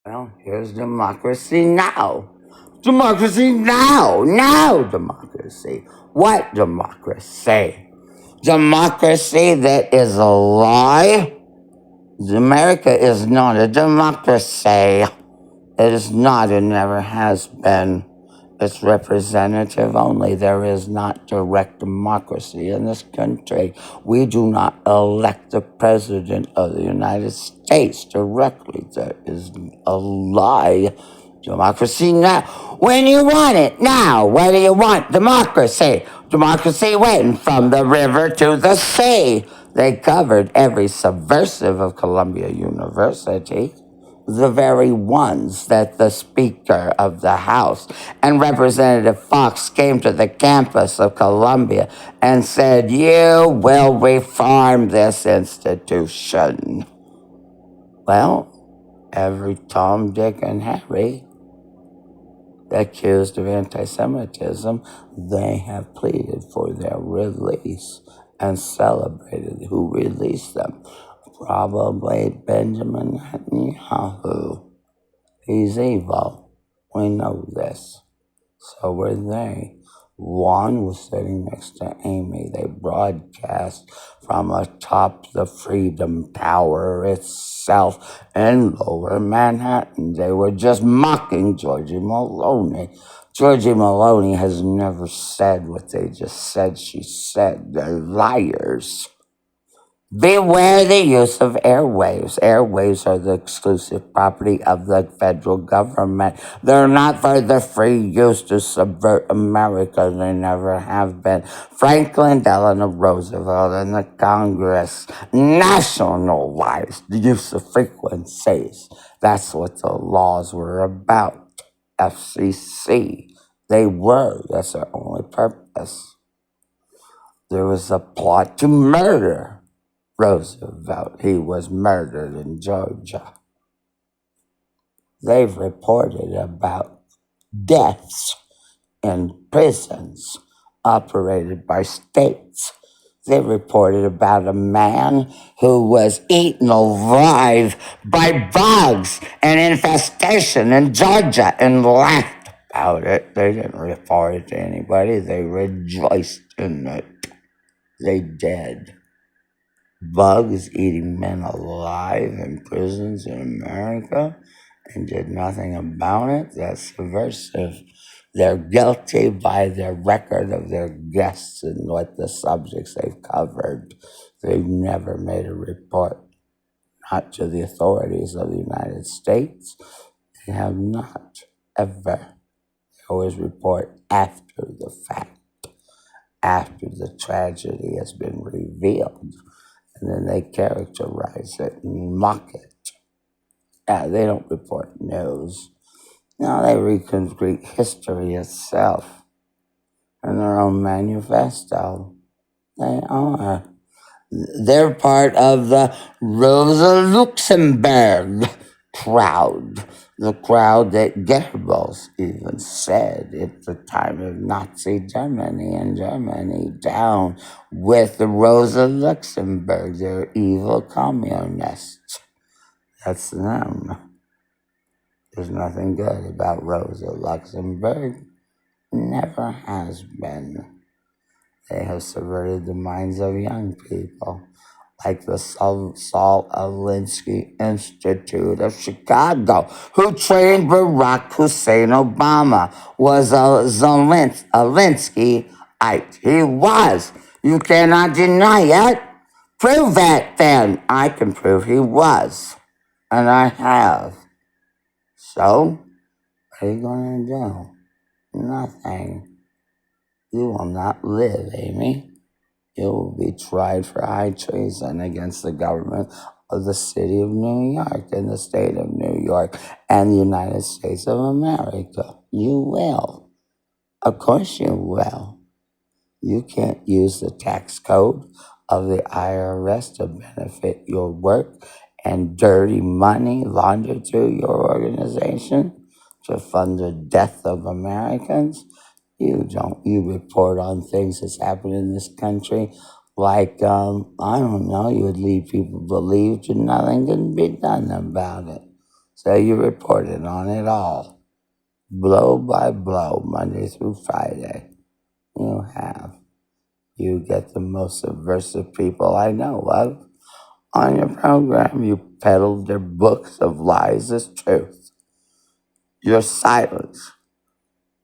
Well, here's democracy now. Democracy now. Now, democracy. What democracy? Democracy that is a lie. America is not a democracy. It is not and never has been. It's representative only. There is not direct democracy in this country. We do not elect the President of the United States directly. That is a lie. Democracy now. When you want it, now. What do you want? Democracy. Democracy went from the river to the sea. They covered every subversive of Columbia University, the very ones that the Speaker of the House and Representative Fox came to the campus of Columbia and said, "You will reform this institution." Well, every Tom, Dick, and Harry accused of anti-Semitism, they have pleaded for their release and celebrated who released them. Probably Benjamin Netanyahu. He's evil. We know this. So were they. Juan was sitting next to Amy. They broadcast from atop the Freedom Tower itself in Lower Manhattan. They were just mocking Georgie Maloney. Georgie Maloney has never said what they just said she said. They're liars. Beware the use of airwaves. Airwaves are the exclusive property of the federal government. They're not for the free use to subvert America. They never have been. Franklin Delano Roosevelt and the Congress nationalized the use of frequencies. That's what the laws were about. FCC. They were. That's their only purpose. There was a plot to murder Roosevelt. He was murdered in Georgia. They've reported about deaths in prisons operated by states. They reported about a man who was eaten alive by bugs and infestation in Georgia and laughed about it. They didn't report it to anybody. They rejoiced in it. They did. Bugs eating men alive in prisons in America and did nothing about it. That's subversive. They're guilty by their record of their guests and what the subjects they've covered. They've never made a report, not to the authorities of the United States. They have not, ever. They always report after the fact, after the tragedy has been revealed. And then they characterize it and mock it. They don't report news. No, they reconstruct history itself in their own manifesto. They are. They're part of the Rosa Luxemburg crowd, the crowd that Goebbels even said at the time of Nazi Germany and Germany down with the Rosa Luxemburg. They're evil communists. That's them. There's nothing good about Rosa Luxemburg. Never has been. They have subverted the minds of young people, like the Saul Alinsky Institute of Chicago, who trained Barack Hussein Obama, was a Alinskyite. He was. You cannot deny it. Prove that then. I can prove he was. And I have. So, what are you going to do? Nothing. You will not live, Amy. You will be tried for high treason against the government of the city of New York and the state of New York and the United States of America. You will. Of course you will. You can't use the tax code of the IRS to benefit your work and dirty money laundered through your organization to fund the death of Americans. You don't. You report on things that's happened in this country like, I don't know, you would lead people to believe that nothing can be done about it. So you reported on it all, blow by blow, Monday through Friday. You have. You get the most subversive people I know of on your program. You peddled their books of lies as truth. Your silence,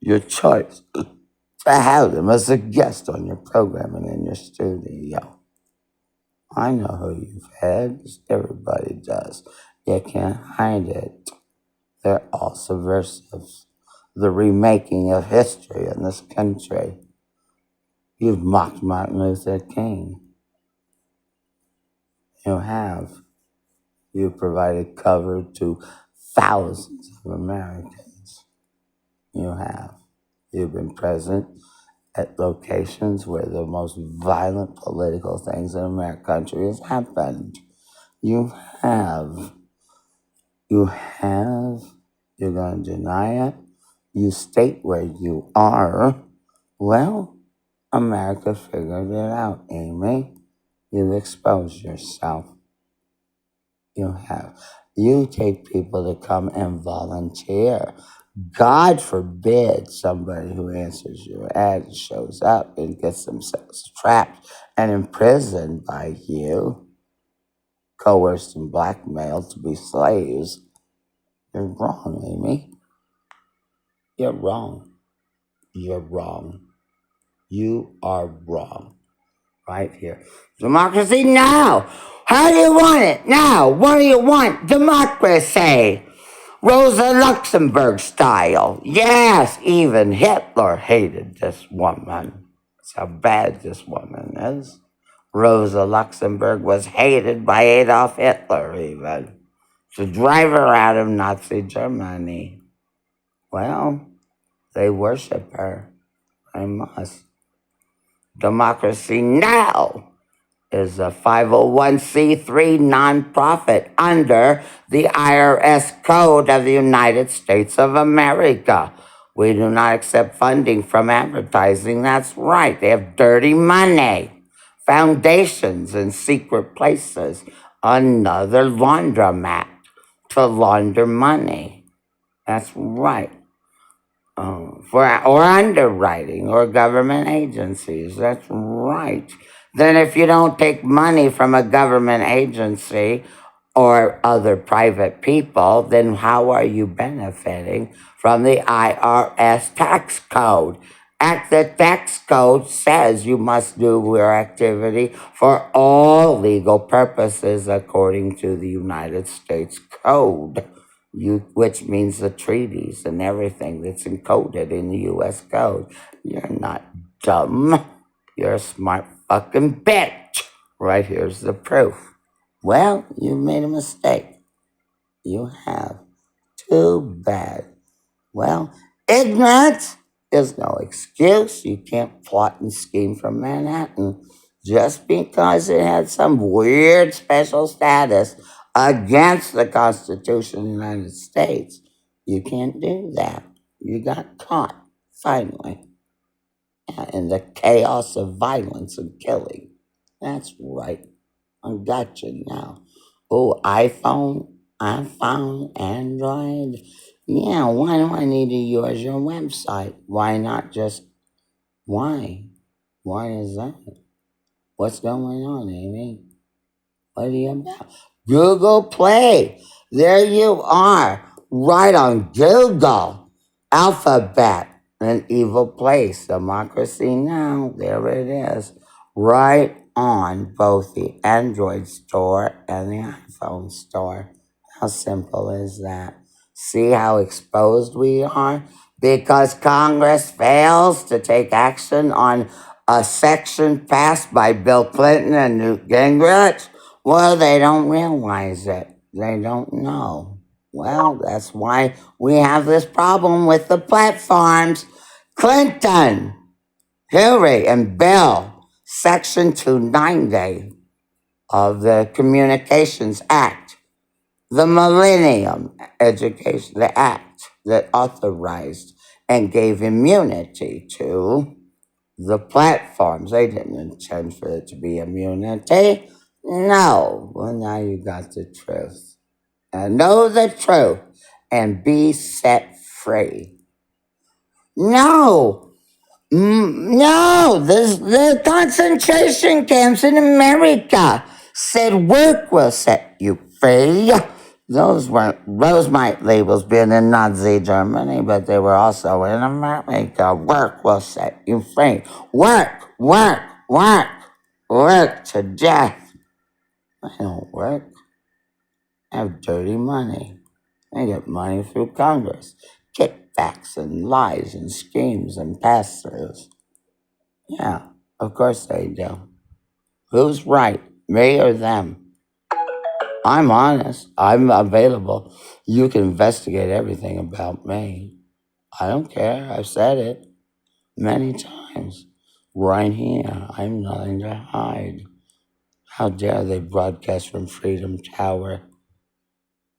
your choice to have them as a guest on your program and in your studio. I know who you've had. Everybody does. You can't hide it. They're all subversives. The remaking of history in this country. You've mocked Martin Luther King. You have. You provided cover to thousands of Americans. You have. You've been present at locations where the most violent political things in American country has happened. You have. You have. You're going to deny it. You state where you are. Well, America figured it out, Amy. You've exposed yourself. You have. You take people to come and volunteer. God forbid somebody who answers your ad shows up and gets themselves trapped and imprisoned by you, coerced and blackmailed to be slaves. You're wrong, Amy. You're wrong. You're wrong. You are wrong. Right here. Democracy now. How do you want it now? What do you want? Democracy. Rosa Luxemburg style. Yes, even Hitler hated this woman. That's how bad this woman is. Rosa Luxemburg was hated by Adolf Hitler even. To drive her out of Nazi Germany. Well, they worship her. They must. Democracy Now! Is a 501c3 nonprofit under the IRS Code of the United States of America. We do not accept funding from advertising. That's right. They have dirty money, foundations in secret places, another laundromat to launder money. That's right. Or underwriting or government agencies. That's right. Then if you don't take money from a government agency or other private people, then how are you benefiting from the IRS tax code? The tax code says you must do your activity for all legal purposes according to the United States Code. Which means the treaties and everything that's encoded in the U.S. Code. You're not dumb. You're a smart fucking bitch. Right here's the proof. Well, you made a mistake. You have. Too bad. Well, ignorance is no excuse. You can't plot and scheme from Manhattan just because it had some weird special status against the Constitution of the United States. You can't do that. You got caught, finally, in the chaos of violence and killing. That's right. I got you now. Oh, iPhone, Android. Yeah, why do I need to use your website? Why not just, why? Why is that? What's going on, Amy? What are you about? Google Play. There you are. Right on Google. Alphabet. An evil place. Democracy Now. There it is. Right on both the Android store and the iPhone store. How simple is that? See how exposed we are? Because Congress fails to take action on a section passed by Bill Clinton and Newt Gingrich. Well, they don't realize it. They don't know. Well, that's why we have this problem with the platforms. Clinton, Hillary, and Bill, Section 290 of the Communications Act, the Millennium Education, the Act that authorized and gave immunity to the platforms. They didn't intend for it to be immunity. No. Well, now you got the truth. And know the truth. and be set free. No, no, the concentration camps in America said work will set you free. Those might labels being in Nazi Germany, but they were also in America. Work will set you free. Work, work, work, work to death. I don't work. I have dirty money. I get money through Congress. Kickbacks and lies and schemes and pass-throughs. Yeah, of course they do. Who's right, me or them? I'm honest. I'm available. You can investigate everything about me. I don't care. I've said it many times. Right here. I'm nothing to hide. How dare they broadcast from Freedom Tower?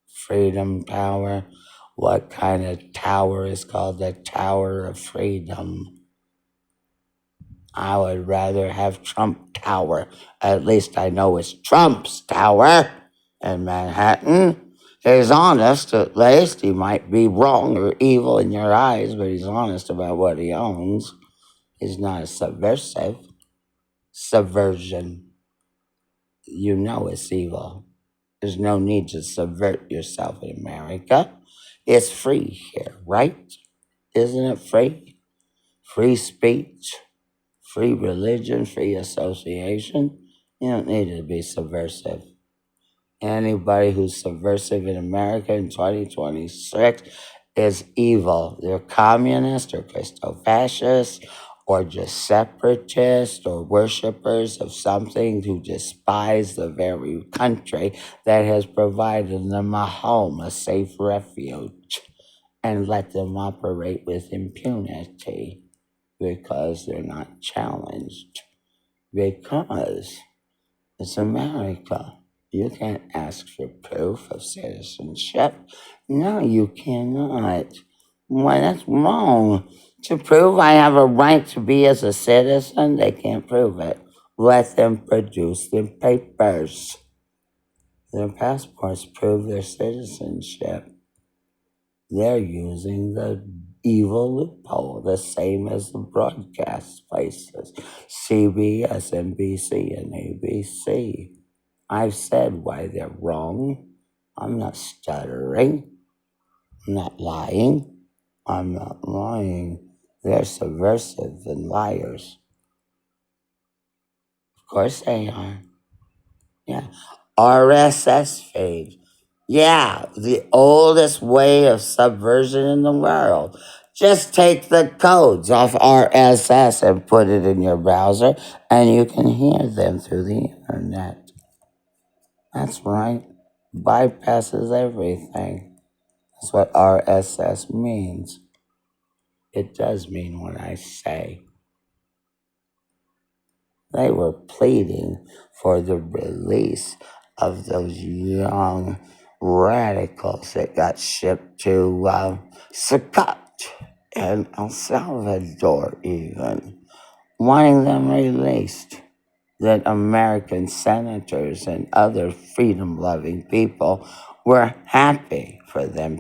Freedom Tower? What kind of tower is called the Tower of Freedom? I would rather have Trump Tower. At least I know it's Trump's tower in Manhattan. He's honest, at least. He might be wrong or evil in your eyes, but he's honest about what he owns. He's not a subversive. Subversion. You know it's evil. There's no need to subvert yourself in America. It's free here, right? Isn't it free? Free speech. Free religion, free association. You don't need to be subversive. Anybody who's subversive in America in 2026 is evil. They're communist or Christo-fascist or just separatist or worshippers of something who despise the very country that has provided them a home, a safe refuge, and let them operate with impunity because they're not challenged. Because it's America. You can't ask for proof of citizenship. No, you cannot. Why, that's wrong. To prove I have a right to be as a citizen, they can't prove it. Let them produce their papers. Their passports prove their citizenship. They're using the evil loophole, the same as the broadcast places, CBS, NBC, and ABC. I've said why they're wrong. I'm not stuttering. I'm not lying. I'm not lying. They're subversive and liars. Of course they are. Yeah. RSS feed. Yeah, the oldest way of subversion in the world. Just take the codes off RSS and put it in your browser, and you can hear them through the internet. That's right. Bypasses everything. That's what RSS means. It does mean what I say. They were pleading for the release of those young radicals that got shipped to Sakat and El Salvador, even wanting them released. That American senators and other freedom loving people were happy for them